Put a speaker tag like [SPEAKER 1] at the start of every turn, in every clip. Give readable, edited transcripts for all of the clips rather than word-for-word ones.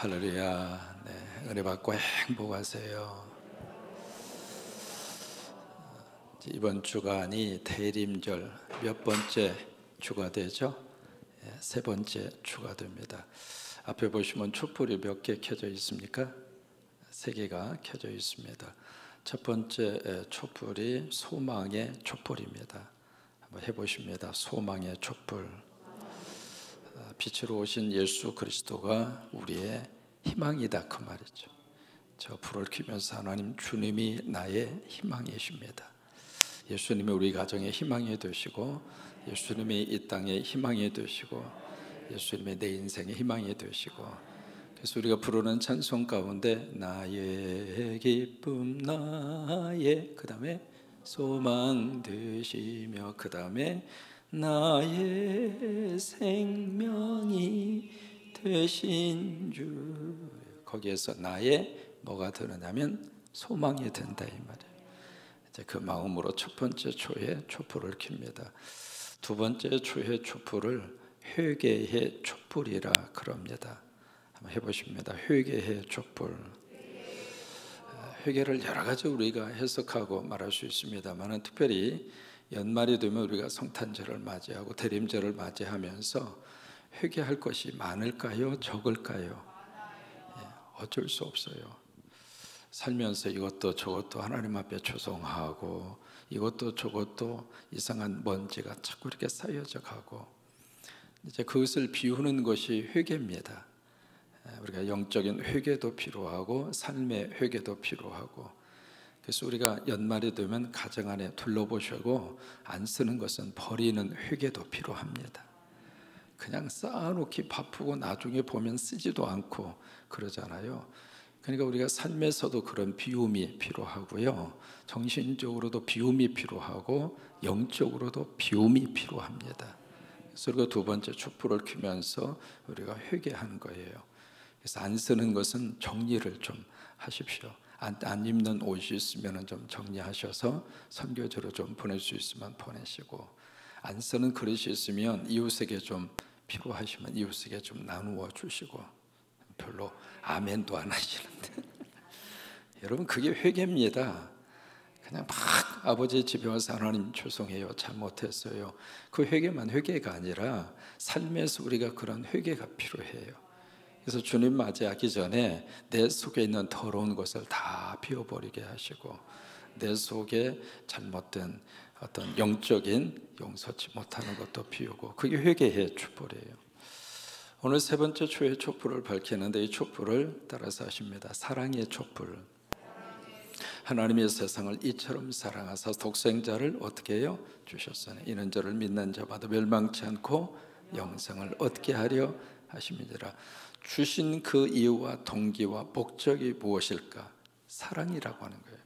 [SPEAKER 1] 할렐루야. 네, 은혜 받고 행복하세요. 이번 주간이 대림절 몇 번째 주가 되죠? 세 번째 주가 됩니다. 앞에 보시면 촛불이 몇 개 켜져 있습니까? 세 개가 켜져 있습니다. 첫 번째 촛불이 소망의 촛불입니다. 한번 해보십니다. 소망의 촛불. 빛으로 오신 예수 그리스도가 우리의 희망이다 그 말이죠. 저 불을 켜면서 하나님 주님이 나의 희망이십니다. 예수님이 우리 가정의 희망이 되시고, 예수님이 이 땅의 희망이 되시고, 예수님이 내 인생의 희망이 되시고, 그래서 우리가 부르는 찬송 가운데 나의 기쁨 나의 그 다음에 소망 되시며 그 다음에 나의 생명이 되신 주, 거기에서 나의 뭐가 되느냐면 소망이 된다 이 말이에요. 이제 그 마음으로 첫 번째 초에 촛불을 켭니다. 두 번째 초에 촛불을 회개의 촛불이라 그럽니다. 한번 해보십니다. 회개의 촛불. 회개를 여러 가지 우리가 해석하고 말할 수 있습니다만, 특별히 연말이 되면 우리가 성탄절을 맞이하고 대림절을 맞이하면서 회개할 것이 많을까요? 적을까요? 어쩔 수 없어요. 살면서 이것도 저것도 하나님 앞에 죄송하고, 이것도 저것도 이상한 먼지가 자꾸 이렇게 쌓여져 가고, 이제 그것을 비우는 것이 회개입니다. 우리가 영적인 회개도 필요하고 삶의 회개도 필요하고, 그래서 우리가 연말이 되면 가정 안에 둘러보시고 안 쓰는 것은 버리는 회개도 필요합니다. 그냥 쌓아놓기 바쁘고 나중에 보면 쓰지도 않고 그러잖아요. 그러니까 우리가 삶에서도 그런 비움이 필요하고요, 정신적으로도 비움이 필요하고 영적으로도 비움이 필요합니다. 그래서 우리가 두 번째 촛불을 켜면서 우리가 회개하는 거예요. 그래서 안 쓰는 것은 정리를 좀 하십시오. 안 입는 옷이 있으면 좀 정리하셔서 선교지로 좀 보낼 수 있으면 보내시고, 안 쓰는 그릇이 있으면 이웃에게 좀 필요하시면 이웃에게 좀 나누어 주시고, 별로 아멘도 안 하시는데 여러분, 그게 회개입니다. 그냥 막 아버지 집에 와서 하나님 죄송해요, 잘못했어요, 그 회개만 회개가 아니라 삶에서 우리가 그런 회개가 필요해요. 그래서 주님 맞이하기 전에 내 속에 있는 더러운 것을 다 비워버리게 하시고, 내 속에 잘못된 어떤 영적인 용서치 못하는 것도 비우고, 그게 회개의 촛불이에요. 오늘 세 번째 초의 촛불을 밝히는데, 이 촛불을 따라서 하십니다. 사랑의 촛불. 하나님의 세상을 이처럼 사랑하사 독생자를 어떻게 해요? 주셨으니 이는 저를 믿는 자마다 멸망치 않고 영생을 얻게 하려 하심이니라. 주신 그 이유와 동기와 목적이 무엇일까? 사랑이라고 하는 거예요.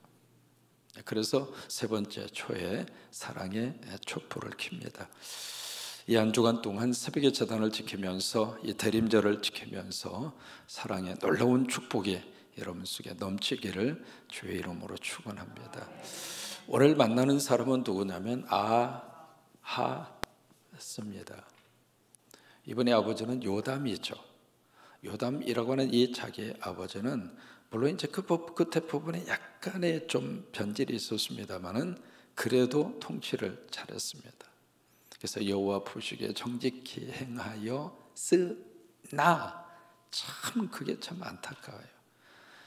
[SPEAKER 1] 그래서 세 번째 초에 사랑의 촛불을 켭니다. 이 한 주간 동안 새벽의 제단을 지키면서, 이 대림절을 지키면서 사랑의 놀라운 축복이 여러분 속에 넘치기를 주의 이름으로 축원합니다. 오늘 만나는 사람은 누구냐면 아하스입니다. 이분의 아버지는 요담이죠. 요담이라고 하는 이 자기의 아버지는 물론 이제 그 끝에 부분에 약간의 좀 변질이 있었습니다만은 그래도 통치를 잘했습니다. 그래서 여호와 보시기에 정직히 행하여 쓰나, 참 그게 참 안타까워요.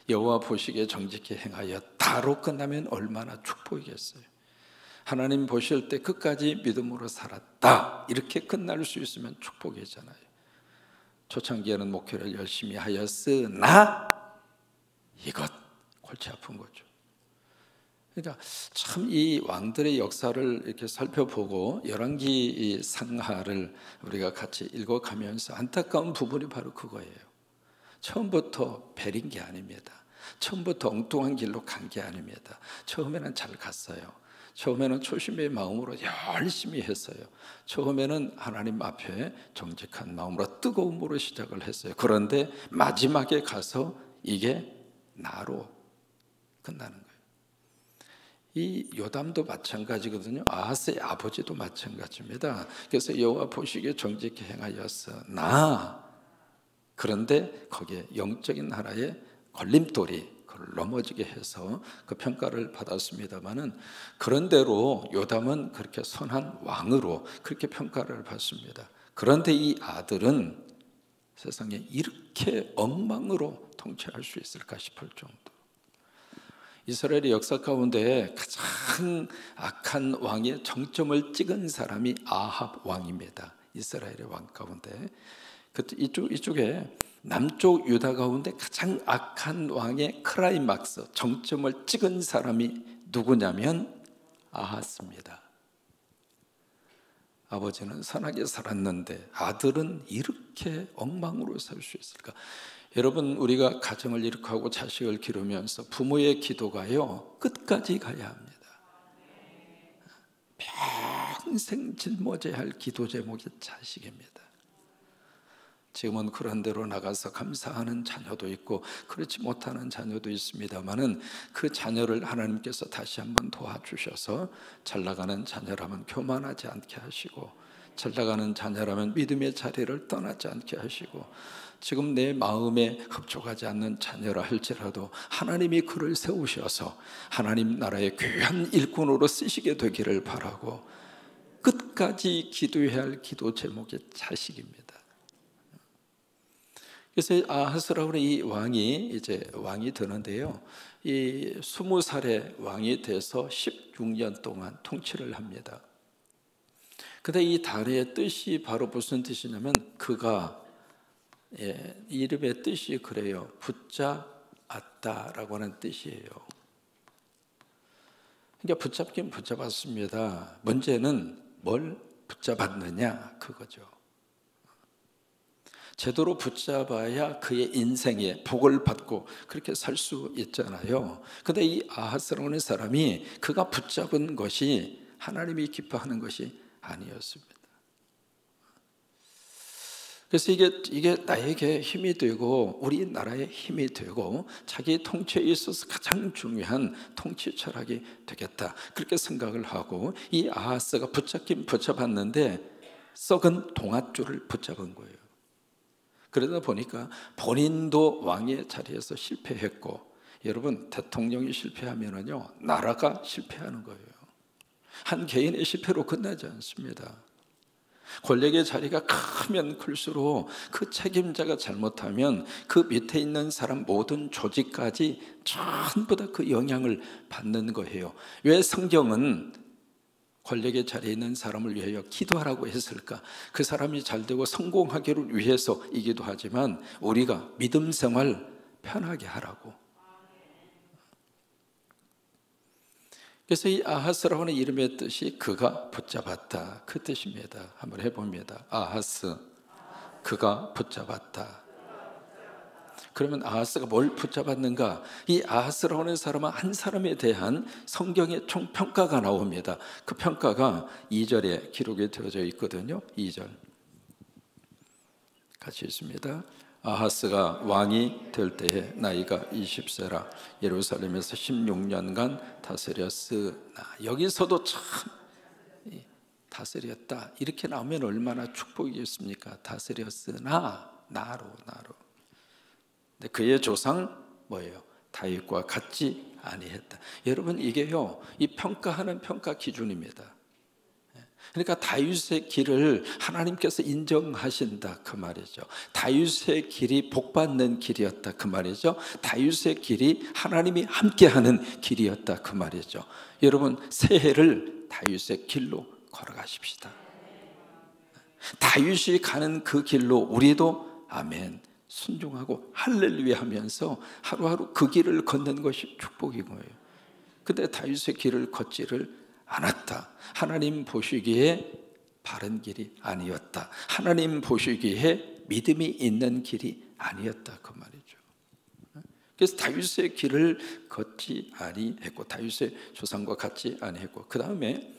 [SPEAKER 1] 여호와 보시기에 정직히 행하였다로 끝나면 얼마나 축복이겠어요. 하나님 보실 때 끝까지 믿음으로 살았다, 이렇게 끝날 수 있으면 축복이잖아요. 초창기에는 목회를 열심히 하였으나 이것 골치 아픈 거죠. 그러니까 참 이 왕들의 역사를 이렇게 살펴보고 열왕기 상하를 우리가 같이 읽어가면서 안타까운 부분이 바로 그거예요. 처음부터 베린 게 아닙니다. 처음부터 엉뚱한 길로 간 게 아닙니다. 처음에는 잘 갔어요. 처음에는 초심의 마음으로 열심히 했어요. 처음에는 하나님 앞에 정직한 마음으로 뜨거움으로 시작을 했어요. 그런데 마지막에 가서 이게 나로 끝나는 거예요. 이 요담도 마찬가지거든요. 아하스의 아버지도 마찬가지입니다. 그래서 여호와 보시기에 정직히 행하였으나 그런데 거기에 영적인 하나의 걸림돌이 그걸 넘어지게 해서 그 평가를 받았습니다마는, 그런대로 요담은 그렇게 선한 왕으로 그렇게 평가를 받습니다. 그런데 이 아들은 세상에 이렇게 엉망으로 통치할 수 있을까 싶을 정도. 이스라엘의 역사 가운데 가장 악한 왕의 정점을 찍은 사람이 아합 왕입니다. 이스라엘의 왕 가운데 이쪽에 남쪽 유다 가운데 가장 악한 왕의 클라이막스, 정점을 찍은 사람이 누구냐면 아하스입니다. 아버지는 선하게 살았는데 아들은 이렇게 엉망으로 살 수 있을까? 여러분, 우리가 가정을 일으키고 자식을 기르면서 부모의 기도가요, 끝까지 가야 합니다. 평생 짊어져야 할 기도 제목이 자식입니다. 지금은 그런 대로 나가서 감사하는 자녀도 있고 그렇지 못하는 자녀도 있습니다마는, 그 자녀를 하나님께서 다시 한번 도와주셔서 잘 나가는 자녀라면 교만하지 않게 하시고, 잘 나가는 자녀라면 믿음의 자리를 떠나지 않게 하시고, 지금 내 마음에 흡족하지 않는 자녀라 할지라도 하나님이 그를 세우셔서 하나님 나라의 귀한 일꾼으로 쓰시게 되기를 바라고, 끝까지 기도해야 할 기도 제목이 자식입니다. 그래서 아하스라고 하는 이 왕이 이제 왕이 되는데요, 이 20살의 왕이 돼서 16년 동안 통치를 합니다. 근데 이 단어의 뜻이 바로 무슨 뜻이냐면, 그가, 이름의 뜻이 그래요. 붙잡았다라고 하는 뜻이에요. 그러니까 붙잡긴 붙잡았습니다. 문제는 뭘 붙잡았느냐, 그거죠. 제대로 붙잡아야 그의 인생에 복을 받고 그렇게 살 수 있잖아요. 그런데 이 아하스라는 사람이 그가 붙잡은 것이 하나님이 기뻐하는 것이 아니었습니다. 그래서 이게 나에게 힘이 되고 우리나라의 힘이 되고 자기 통치에 있어서 가장 중요한 통치 철학이 되겠다, 그렇게 생각을 하고, 이 아하스가 붙잡긴 붙잡았는데 썩은 동아줄을 붙잡은 거예요. 그러다 보니까 본인도 왕의 자리에서 실패했고, 여러분, 대통령이 실패하면은요, 나라가 실패하는 거예요. 한 개인의 실패로 끝나지 않습니다. 권력의 자리가 크면 클수록 그 책임자가 잘못하면 그 밑에 있는 사람 모든 조직까지 전부 다 그 영향을 받는 거예요. 왜 성경은 권력의 자리에 있는 사람을 위하여 기도하라고 했을까? 그 사람이 잘되고 성공하기를 위해서이기도 하지만 우리가 믿음 생활 편하게 하라고. 그래서 이 아하스라고 하는 이름의 뜻이 그가 붙잡았다, 그 뜻입니다. 한번 해봅니다. 아하스, 그가 붙잡았다. 그러면 아하스가 뭘 붙잡았는가? 이 아하스라고 하는 사람은 한 사람에 대한 성경의 총평가가 나옵니다. 그 평가가 2절에 기록이 되어져 있거든요. 2절 같이 있습니다. 아하스가 왕이 될 때에 나이가 20세라 예루살렘에서 16년간 다스렸으나. 여기서도 참 다스렸다 이렇게 나오면 얼마나 축복이겠습니까? 다스렸으나 나로. 근데 그의 조상 뭐예요? 다윗과 같지 아니했다. 여러분, 이게요, 이 평가하는 평가 기준입니다. 그러니까 다윗의 길을 하나님께서 인정하신다, 그 말이죠. 다윗의 길이 복받는 길이었다, 그 말이죠. 다윗의 길이 하나님이 함께하는 길이었다, 그 말이죠. 여러분, 새해를 다윗의 길로 걸어가십시다. 다윗이 가는 그 길로 우리도 아멘 순종하고 할렐루야 하면서 하루하루 그 길을 걷는 것이 축복인 거예요. 근데 다윗의 길을 걷지를 않았다. 하나님 보시기에 바른 길이 아니었다. 하나님 보시기에 믿음이 있는 길이 아니었다, 그 말이죠. 그래서 다윗의 길을 걷지 아니했고 다윗의 조상과 같지 아니했고, 그 다음에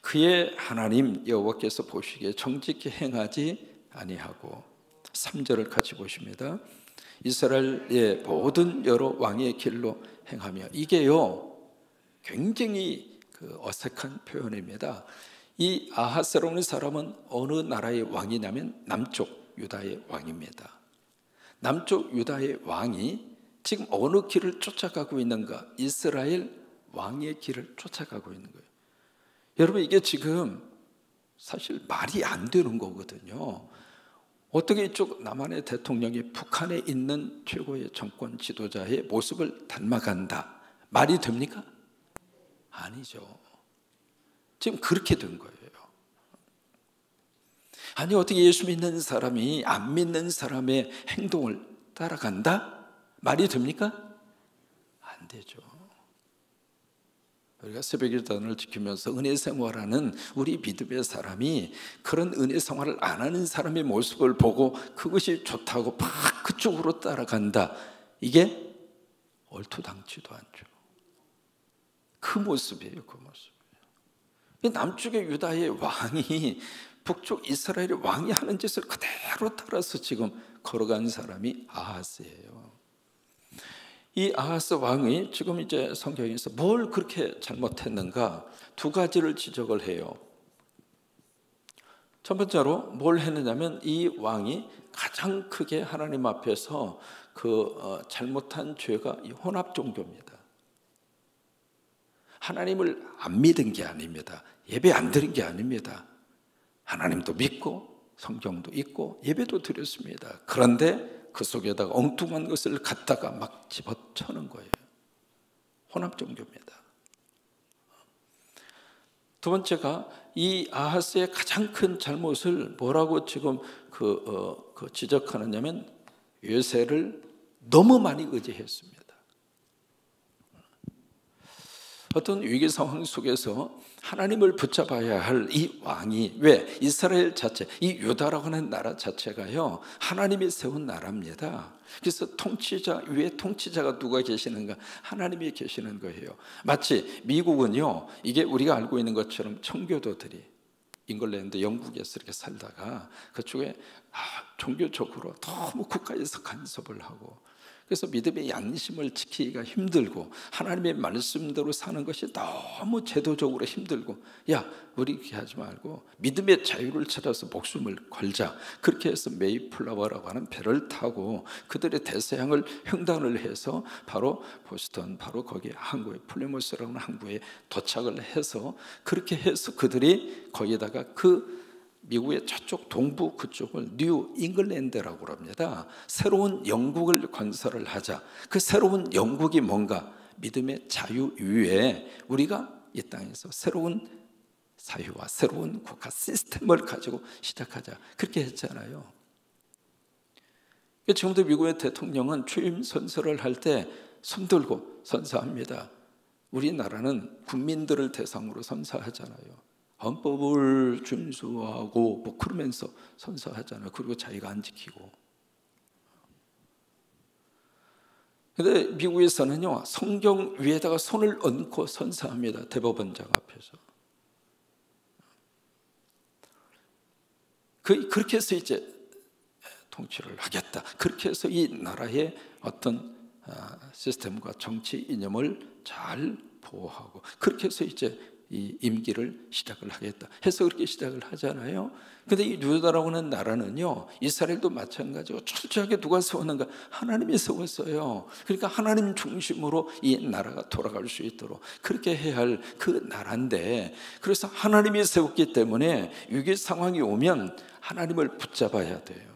[SPEAKER 1] 그의 하나님 여호와께서 보시기에 정직히 행하지 아니하고, 3절을 같이 보십니다. 이스라엘의 모든 여러 왕의 길로 행하며. 이게요, 굉장히 어색한 표현입니다. 이 아하스라는 사람은 어느 나라의 왕이냐면 남쪽 유다의 왕입니다. 남쪽 유다의 왕이 지금 어느 길을 쫓아가고 있는가? 이스라엘 왕의 길을 쫓아가고 있는 거예요. 여러분, 이게 지금 사실 말이 안 되는 거거든요. 어떻게 이쪽 남한의 대통령이 북한에 있는 최고의 정권 지도자의 모습을 닮아간다? 말이 됩니까? 아니죠. 지금 그렇게 된 거예요. 아니, 어떻게 예수 믿는 사람이 안 믿는 사람의 행동을 따라간다? 말이 됩니까? 안 되죠. 우리가 새벽일단을 지키면서 은혜 생활하는 우리 믿음의 사람이 그런 은혜 생활을 안 하는 사람의 모습을 보고 그것이 좋다고 막 그쪽으로 따라간다. 이게 얼토당치도 않죠. 그 모습이에요, 그 모습이에요. 남쪽의 유다의 왕이 북쪽 이스라엘의 왕이 하는 짓을 그대로 따라서 지금 걸어간 사람이 아하스예요. 이 아하스 왕이 지금 이제 성경에서 뭘 그렇게 잘못했는가? 두 가지를 지적을 해요. 첫 번째로 뭘 했느냐면 이 왕이 가장 크게 하나님 앞에서 잘못한 죄가 이 혼합 종교입니다. 하나님을 안 믿은 게 아닙니다. 예배 안 드린 게 아닙니다. 하나님도 믿고 성경도 읽고 예배도 드렸습니다. 그런데 그 속에다가 엉뚱한 것을 갖다가 막 집어쳐는 거예요. 혼합 종교입니다. 두 번째가 이 아하스의 가장 큰 잘못을 뭐라고 지금 지적하느냐면 웨세를 너무 많이 의지했습니다. 어떤 위기 상황 속에서 하나님을 붙잡아야 할 이 왕이, 왜? 이스라엘 자체, 이 유다라고 하는 나라 자체가요, 하나님이 세운 나라입니다. 그래서 위에 통치자가 누가 계시는가? 하나님이 계시는 거예요. 마치 미국은요, 이게 우리가 알고 있는 것처럼 청교도들이 잉글랜드, 영국에서 이렇게 살다가 그쪽에 종교적으로 너무 국가에서 간섭을 하고, 그래서 믿음의 양심을 지키기가 힘들고 하나님의 말씀대로 사는 것이 너무 제도적으로 힘들고, 야, 우리 그렇게 하지 말고 믿음의 자유를 찾아서 목숨을 걸자. 그렇게 해서 메이플라워라고 하는 배를 타고 그들의 대서양을 횡단을 해서 바로 보스턴, 바로 거기 항구에, 플리머스라고 하는 항구에 도착을 해서, 그렇게 해서 그들이 거기에다가 미국의 저쪽 동부 그쪽을 뉴 잉글랜드라고 합니다. 새로운 영국을 건설을 하자. 그 새로운 영국이 뭔가? 믿음의 자유 위에 우리가 이 땅에서 새로운 사유와 새로운 국가 시스템을 가지고 시작하자. 그렇게 했잖아요. 지금도 미국의 대통령은 취임 선서를 할 때 손들고 선서합니다. 우리나라는 국민들을 대상으로 선서하잖아요. 헌법을 준수하고 뭐 그러면서 선서하잖아요. 그리고 자기가 안 지키고. 근데 미국에서는요, 성경 위에다가 손을 얹고 선서합니다. 대법원장 앞에서. 그렇게 해서 이제 통치를 하겠다. 그렇게 해서 이 나라의 어떤 시스템과 정치 이념을 잘 보호하고, 그렇게 해서 이제 이 임기를 시작을 하겠다 해서 그렇게 시작을 하잖아요. 근데 이 유다라고 하는 나라는요, 이스라엘도 마찬가지고 철저하게 누가 세웠는가? 하나님이 세웠어요. 그러니까 하나님 중심으로 이 나라가 돌아갈 수 있도록 그렇게 해야 할 그 나라인데, 그래서 하나님이 세웠기 때문에 위기 상황이 오면 하나님을 붙잡아야 돼요.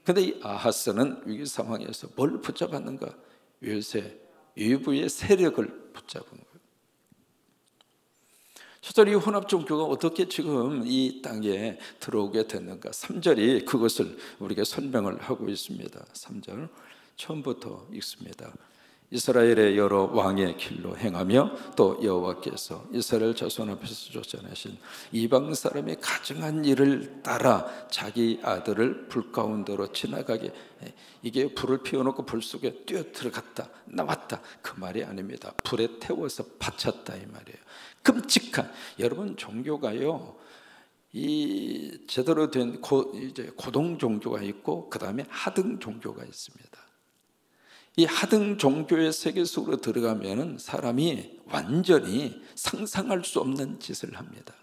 [SPEAKER 1] 근데 이 아하스는 위기 상황에서 뭘 붙잡았는가? 웨세, 외부의 세력을 붙잡은 거예요. 이 혼합 종교가 어떻게 지금 이 땅에 들어오게 됐는가? 3절이 그것을 우리에게 설명을 하고 있습니다. 3절 처음부터 읽습니다. 이스라엘의 여러 왕의 길로 행하며 또 여호와께서 이스라엘 자손 앞에서 쫓아내신 이방 사람의 가증한 일을 따라 자기 아들을 불 가운데로 지나가게, 이게 불을 피워놓고 불 속에 뛰어 들어갔다 나왔다 그 말이 아닙니다. 불에 태워서 바쳤다 이 말이에요. 끔찍한, 여러분 종교가요, 이 제대로 된 이제 고등 종교가 있고 그 다음에 하등 종교가 있습니다. 이 하등 종교의 세계 속으로 들어가면은 사람이 완전히 상상할 수 없는 짓을 합니다.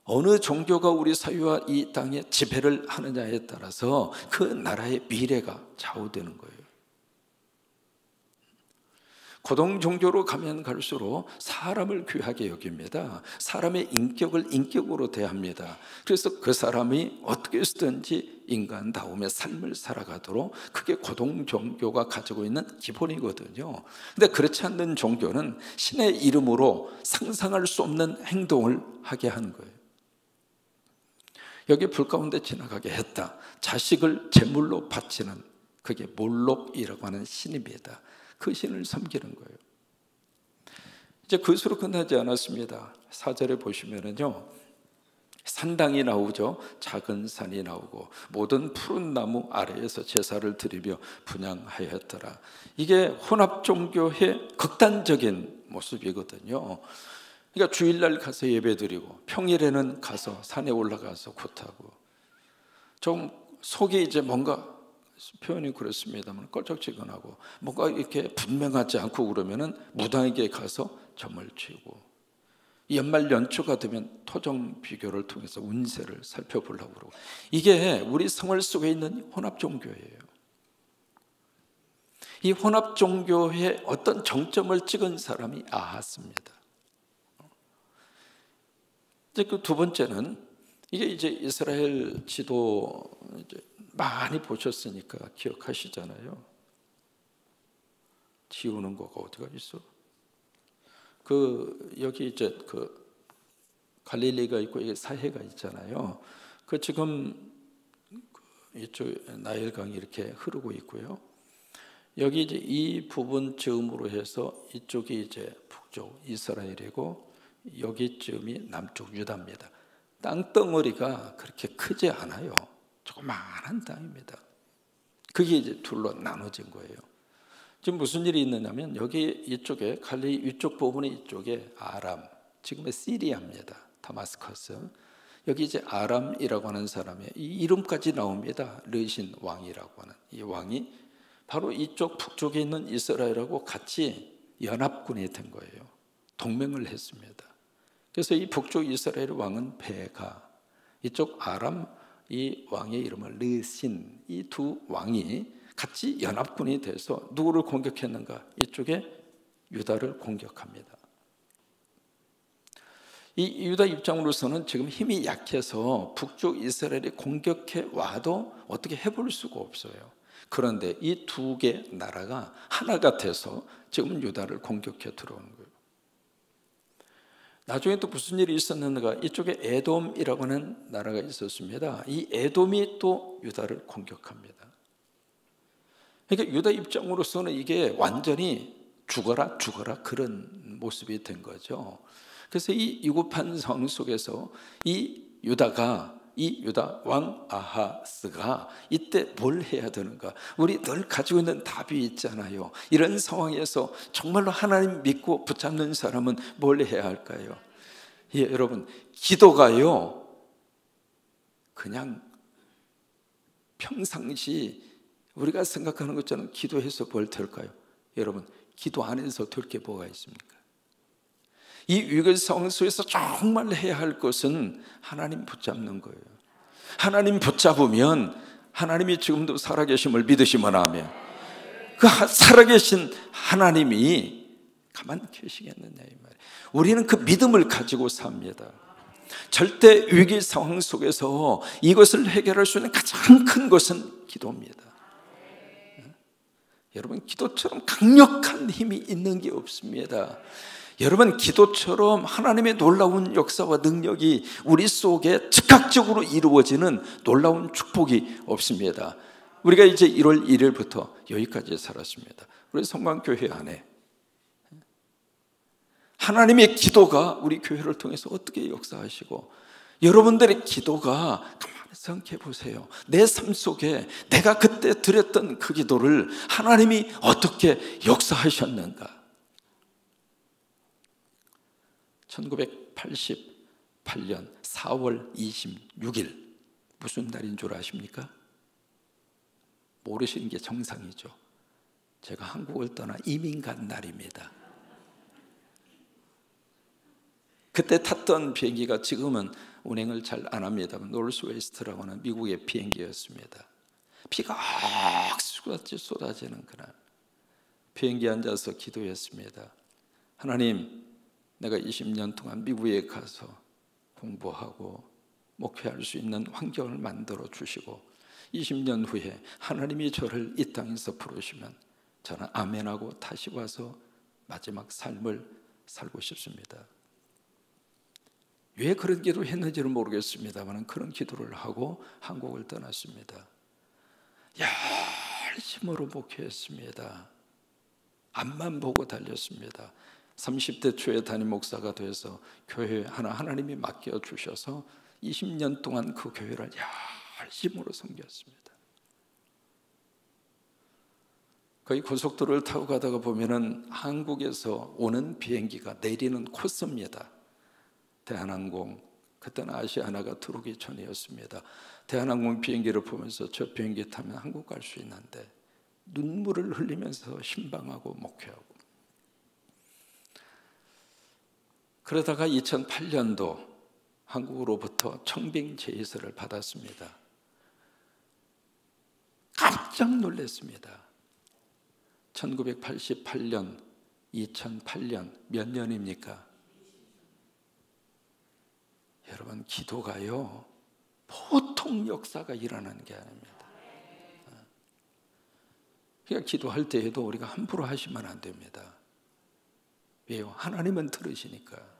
[SPEAKER 1] 어느 종교가 우리 사회와 이 땅에 지배를 하느냐에 따라서 그 나라의 미래가 좌우되는 거예요. 고등 종교로 가면 갈수록 사람을 귀하게 여깁니다. 사람의 인격을 인격으로 대합니다. 그래서 그 사람이 어떻게 쓰든지 인간다움의 삶을 살아가도록 그게 고등 종교가 가지고 있는 기본이거든요. 근데 그렇지 않는 종교는 신의 이름으로 상상할 수 없는 행동을 하게 하는 거예요. 여기 불 가운데 지나가게 했다. 자식을 제물로 바치는, 그게 몰록이라고 하는 신입니다. 그 신을 섬기는 거예요. 이제 그것으로 끝나지 않았습니다. 4절에 보시면은요, 산당이 나오죠. 작은 산이 나오고 모든 푸른 나무 아래에서 제사를 드리며 분향하였더라. 이게 혼합 종교의 극단적인 모습이거든요. 그러니까 주일날 가서 예배드리고 평일에는 가서 산에 올라가서 굿하고, 좀 속이 이제 뭔가, 표현이 그렇습니다만 껄쩍지근하고 뭔가 이렇게 분명하지 않고 그러면은 무당에게 가서 점을 치고, 연말 연초가 되면 토정 비교를 통해서 운세를 살펴보려고 그러고, 이게 우리 생활 속에 있는 혼합 종교예요. 이 혼합 종교의 어떤 정점을 찍은 사람이 아하스입니다. 이제 그 두 번째는, 이게 이제 이스라엘 지도 이제 많이 보셨으니까 기억하시잖아요. 지우는 거가 어디가 있어? 여기 이제 갈릴리가 있고 이게 사해가 있잖아요. 지금 이쪽 나일강이 이렇게 흐르고 있고요. 여기 이제 이 부분 즈음으로 해서 이쪽이 이제 북쪽 이스라엘이고 여기쯤이 남쪽 유다입니다. 땅덩어리가 그렇게 크지 않아요. 조그마한 땅입니다. 그게 이제 둘로 나눠진 거예요. 지금 무슨 일이 있느냐면, 여기 이쪽에 갈릴리 위쪽 부분이 이쪽에 아람, 지금의 시리아입니다. 다마스커스. 여기 이제 아람이라고 하는 사람의 이 이름까지 나옵니다. 르신 왕이라고 하는 이 왕이 바로 이쪽 북쪽에 있는 이스라엘하고 같이 연합군이 된 거예요. 동맹을 했습니다. 그래서 이 북쪽 이스라엘 왕은 베가, 이쪽 아람 이 왕의 이름은 르신, 이 두 왕이 같이 연합군이 돼서 누구를 공격했는가? 이쪽에 유다를 공격합니다. 이 유다 입장으로서는 지금 힘이 약해서 북쪽 이스라엘이 공격해 와도 어떻게 해볼 수가 없어요. 그런데 이 두 개 나라가 하나가 돼서 지금 유다를 공격해 들어오는 거예요. 나중에 또 무슨 일이 있었는가? 이쪽에 에돔이라고 하는 나라가 있었습니다. 이 에돔이 또 유다를 공격합니다. 그러니까 유다 입장으로서는 이게 완전히 죽어라 그런 모습이 된 거죠. 그래서 이 위급한 상황 속에서 이 유다 왕 아하스가 이때 뭘 해야 되는가? 우리 늘 가지고 있는 답이 있잖아요. 이런 상황에서 정말로 하나님 믿고 붙잡는 사람은 뭘 해야 할까요? 예, 여러분, 기도가요, 그냥 평상시 우리가 생각하는 것처럼 기도해서 뭘 될까요? 여러분, 기도 안에서 될 게 뭐가 있습니까? 이 위기 상황 속에서 정말 해야 할 것은 하나님 붙잡는 거예요. 하나님 붙잡으면 하나님이 지금도 살아계심을 믿으시면 하면 그 살아계신 하나님이 가만 계시겠느냐 이 말이에요. 우리는 그 믿음을 가지고 삽니다. 절대 위기 상황 속에서 이것을 해결할 수 있는 가장 큰 것은 기도입니다. 여러분, 기도처럼 강력한 힘이 있는 게 없습니다. 여러분, 기도처럼 하나님의 놀라운 역사와 능력이 우리 속에 즉각적으로 이루어지는 놀라운 축복이 없습니다. 우리가 이제 1월 1일부터 여기까지 살았습니다. 우리 성광교회 안에 하나님의 기도가 우리 교회를 통해서 어떻게 역사하시고, 여러분들의 기도가 가만히 생각해 보세요. 내 삶 속에 내가 그때 드렸던 그 기도를 하나님이 어떻게 역사하셨는가. 1988년 4월 26일 무슨 날인 줄 아십니까? 모르시는 게 정상이죠. 제가 한국을 떠나 이민 간 날입니다. 그때 탔던 비행기가 지금은 운행을 잘 안 합니다만 노스웨스트라고 하는 미국의 비행기였습니다. 비가 억수같이 쏟아지는 그날 비행기에 앉아서 기도했습니다. 하나님, 내가 20년 동안 미국에 가서 공부하고 목회할 수 있는 환경을 만들어 주시고 20년 후에 하나님이 저를 이 땅에서 부르시면 저는 아멘하고 다시 와서 마지막 삶을 살고 싶습니다. 왜 그런 기도를 했는지는 모르겠습니다만 그런 기도를 하고 한국을 떠났습니다. 열심으로 목회했습니다. 앞만 보고 달렸습니다. 30대 초에 담임 목사가 돼서 교회 하나 하나님이 맡겨주셔서 20년 동안 그 교회를 열심으로 섬겼습니다. 거의 고속도로를 타고 가다가 보면은 한국에서 오는 비행기가 내리는 코스입니다. 대한항공, 그때는 아시아나가 들어오기 전이었습니다. 대한항공 비행기를 보면서 저 비행기 타면 한국 갈 수 있는데 눈물을 흘리면서 신방하고 목회하고, 그러다가 2008년도 한국으로부터 청빙 제의서를 받았습니다. 깜짝 놀랐습니다. 1988년, 2008년 몇 년입니까? 여러분, 기도가요 보통 역사가 일어나는 게 아닙니다. 그러니까 기도할 때에도 우리가 함부로 하시면 안 됩니다. 왜요? 하나님은 들으시니까.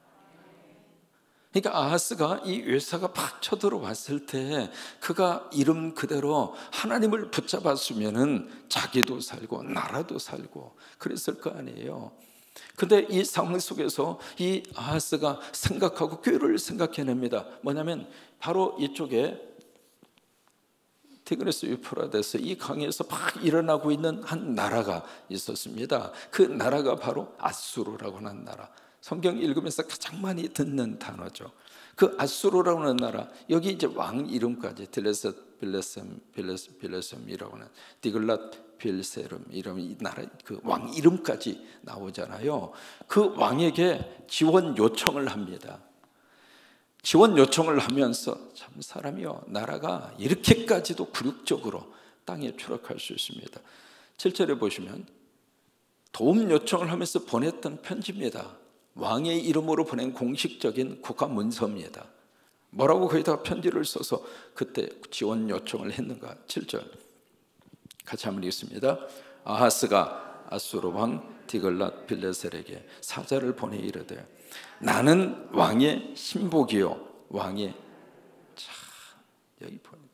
[SPEAKER 1] 그러니까 아하스가 이 외사가 팍 쳐들어왔을 때 그가 이름 그대로 하나님을 붙잡았으면은 자기도 살고 나라도 살고 그랬을 거 아니에요. 근데 이 상황 속에서 이 아하스가 생각하고 꾀를 생각해냅니다. 뭐냐면 바로 이쪽에 티그리스 유프라데스 이 강에서 막 일어나고 있는 한 나라가 있었습니다. 그 나라가 바로 아수르라고 하는 나라. 성경 읽으면서 가장 많이 듣는 단어죠. 그 아수르라고 하는 나라, 여기 이제 왕 이름까지 빌레셈이라고 하는 디글랏 빌세름 이런 이 나라 그 왕 이름까지 나오잖아요. 그 왕에게 지원 요청을 합니다. 지원 요청을 하면서 참 사람이요, 나라가 이렇게까지도 굴욕적으로 땅에 추락할 수 있습니다. 7절에 보시면 도움 요청을 하면서 보냈던 편지입니다. 왕의 이름으로 보낸 공식적인 국가 문서입니다. 뭐라고 거기다가 편지를 써서 그때 지원 요청을 했는가? 7절 같이 한번 읽습니다. 아하스가 아수르 왕 디글랏 빌레셀에게 사자를 보내 이르되 나는 왕의 신복이요 왕의, 참 여기 보면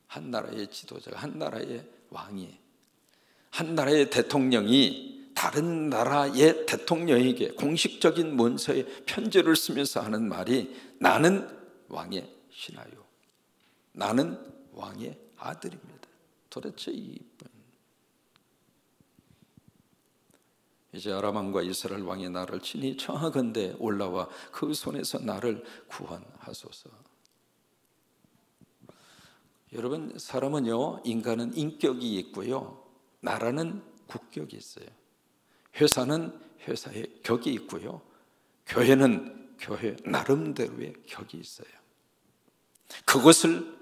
[SPEAKER 1] 한 나라의 지도자가, 한 나라의 왕이, 한 나라의 대통령이 다른 나라의 대통령에게 공식적인 문서에 편지를 쓰면서 하는 말이 나는 왕의 신하요, 나는 왕의 아들입니다. 도대체 이제 아람 왕과 이스라엘 왕의 나를 친히 청하건대 올라와 그 손에서 나를 구원하소서. 여러분, 사람은요, 인간은 인격이 있고요, 나라는 국격이 있어요. 회사는 회사의 격이 있고요, 교회는 교회 나름대로의 격이 있어요. 그것을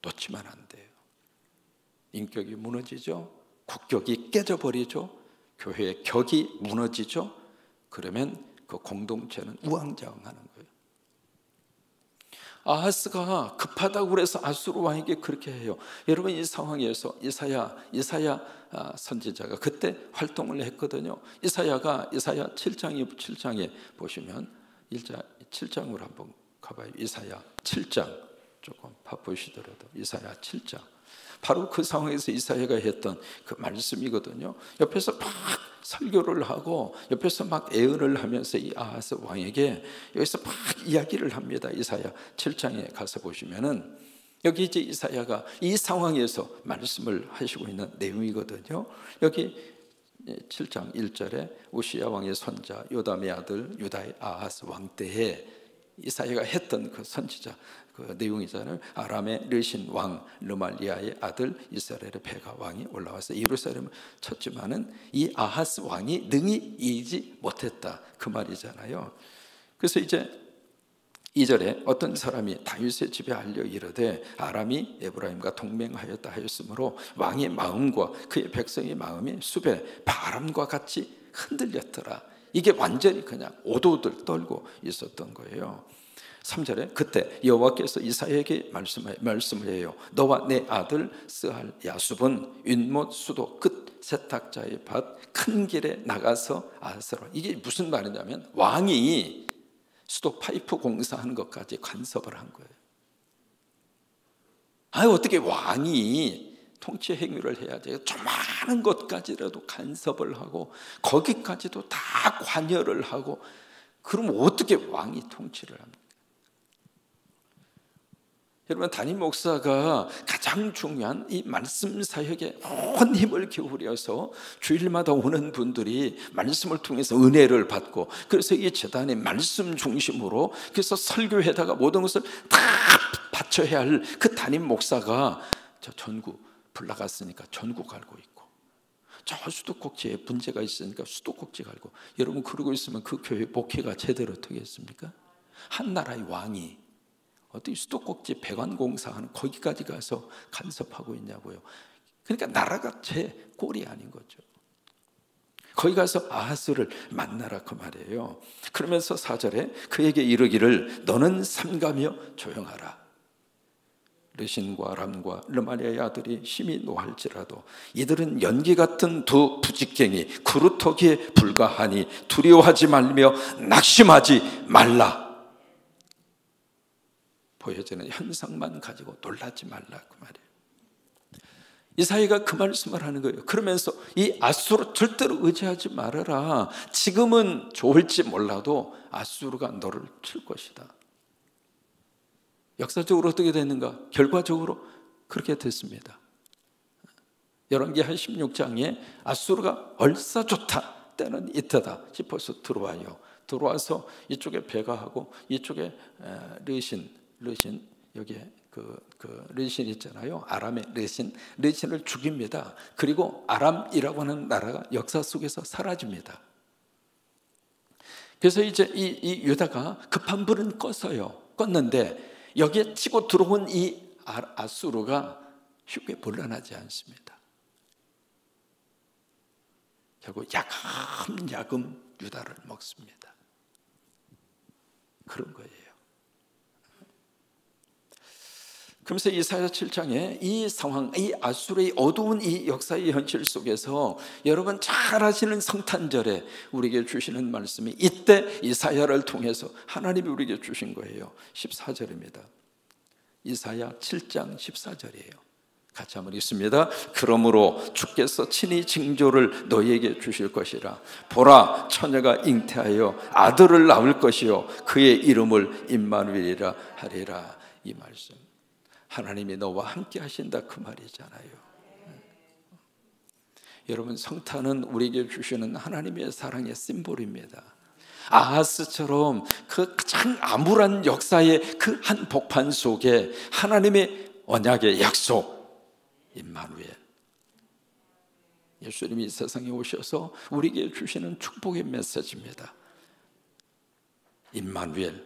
[SPEAKER 1] 놓치면 안 돼요. 인격이 무너지죠, 국격이 깨져버리죠, 교회의 격이 무너지죠. 그러면 그 공동체는 우왕좌왕하는 거예요. 아하스가 급하다고 그래서 아수르 왕에게 그렇게 해요. 여러분, 이 상황에서 이사야 선지자가 그때 활동을 했거든요. 이사야 7장에 보시면 7장으로 한번 가봐요. 이사야 7장 조금 바쁘시더라도 이사야 7장 바로 그 상황에서 이사야가 했던 그 말씀이거든요. 옆에서 막 설교를 하고 옆에서 막 애언을 하면서 이 아하스 왕에게 여기서 막 이야기를 합니다. 이사야 7장에 가서 보시면은 여기 이제 이사야가 이 상황에서 말씀을 하시고 있는 내용이거든요. 여기 7장 1절에 우시야 왕의 손자 요담의 아들 유다의 아하스 왕 때에 이사야가 했던 그 선지자 그 내용이잖아요. 아람의 르신 왕 르말리아의 아들 이스라엘의 베가 왕이 올라와서 예루살렘을 쳤지만은 이 아하스 왕이 능히 이기지 못했다 그 말이잖아요. 그래서 이제 2절에 어떤 사람이 다윗의 집에 알려 이르되 아람이 에브라임과 동맹하였다 하였으므로 왕의 마음과 그의 백성의 마음이 숲의 바람과 같이 흔들렸더라. 이게 완전히 그냥 오도들 떨고 있었던 거예요. 3절에 그때 여호와께서 이사야에게 말씀을 해요. 너와 내 아들 스알 야숲은 윗못 수도 끝 세탁자의 밭 큰 길에 나가서 아스라. 이게 무슨 말이냐면 왕이 수도 파이프 공사하는 것까지 간섭을 한 거예요. 어떻게 왕이 통치 행위를 해야지 조그마한 것까지라도 간섭을 하고 거기까지도 다 관여를 하고, 그럼 어떻게 왕이 통치를 합니까? 여러분, 담임 목사가 가장 중요한 이 말씀 사역에 온 힘을 기울여서 주일마다 오는 분들이 말씀을 통해서 은혜를 받고, 그래서 이 재단의 말씀 중심으로 그래서 설교에다가 모든 것을 다 바쳐야 할 그 담임 목사가 저 전국 불나갔으니까 전국 갈고 있고, 저 수도꼭지에 문제가 있으니까 수도꼭지 갈고, 여러분 그러고 있으면 그 교회 목회가 제대로 되겠습니까? 한 나라의 왕이 어떻게 수도꼭지 배관 공사하는 거기까지 가서 간섭하고 있냐고요. 그러니까 나라가 제 꼴이 아닌 거죠. 거기 가서 아하스를 만나라 그 말이에요. 그러면서 4절에 그에게 이르기를 너는 삼가며 조용하라. 르신과 람과 르마리아의 아들이 심히 노할지라도 이들은 연기 같은 두 부직갱이 그루터기에 불과하니 두려워하지 말며 낙심하지 말라. 보여지는 현상만 가지고 놀라지 말라 그 말이에요. 이사야가 그 말씀을 하는 거예요. 그러면서 이 아수르 절대로 의지하지 말아라. 지금은 좋을지 몰라도 아수르가 너를 칠 것이다. 역사적으로 어떻게 됐는가? 결과적으로 그렇게 됐습니다. 열왕기하 16장에 아수르가 얼싸 좋다, 때는 이때다 싶어서 들어와서 이쪽에 베가하고 이쪽에 르신 여기에 그 르신 있잖아요. 아람의 르신을 죽입니다. 그리고 아람이라고 하는 나라가 역사 속에서 사라집니다. 그래서 이제 이 유다가 급한 불은 껐는데 여기에 치고 들어온 이 아수르가 쉽게 물러나지 않습니다. 결국 야금야금 유다를 먹습니다. 그런 거예요. 그러면서 이사야 7장에 이 상황, 이 아수르의 어두운 이 역사의 현실 속에서 여러분 잘 아시는 성탄절에 우리에게 주시는 말씀이 이때 이사야를 통해서 하나님이 우리에게 주신 거예요. 14절입니다. 이사야 7장 14절이에요. 같이 한번 읽습니다. 그러므로 주께서 친히 징조를 너희에게 주실 것이라. 보라, 처녀가 잉태하여 아들을 낳을 것이요 그의 이름을 임마누엘이라 하리라. 이 말씀, 하나님이 너와 함께 하신다 그 말이잖아요. 여러분, 성탄은 우리에게 주시는 하나님의 사랑의 심볼입니다. 아하스처럼 그 가장 암울한 역사의 그 한 복판 속에 하나님의 언약의 약속, 임마누엘, 예수님이 이 세상에 오셔서 우리에게 주시는 축복의 메시지입니다. 임마누엘,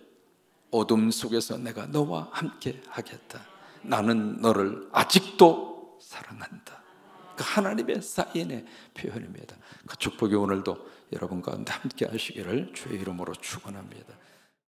[SPEAKER 1] 어둠 속에서 내가 너와 함께 하겠다. 나는 너를 아직도 사랑한다. 그 하나님의 사인의 표현입니다. 그 축복이 오늘도 여러분 가운데 함께 하시기를 주의 이름으로 축원합니다.